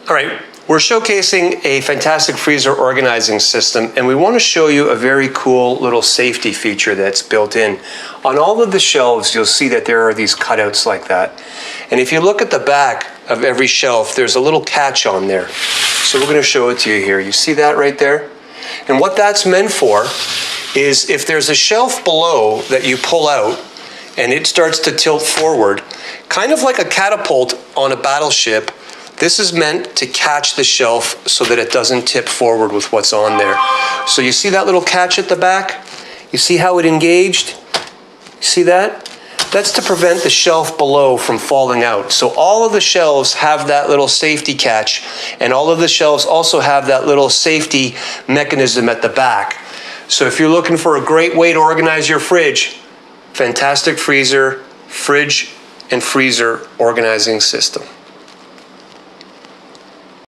All right, we're showcasing a fantastic freezer organizing system, and we want to show you a very cool little safety feature that's built in. On all of the shelves, you'll see that there are these cutouts like that. And if you look at the back of every shelf, there's a little catch on there. So we're going to show it to you here. You see that right there? And what that's meant for is if there's a shelf below that you pull out and it starts to tilt forward, kind of like a catapult on a battleship, this is meant to catch the shelf so that it doesn't tip forward with what's on there. So you see that little catch at the back? You see how it engaged? You see that? That's to prevent the shelf below from falling out. So all of the shelves have that little safety catch, and all of the shelves also have that little safety mechanism at the back. So if you're looking for a great way to organize your fridge, fantastic freezer, fridge and freezer organizing system.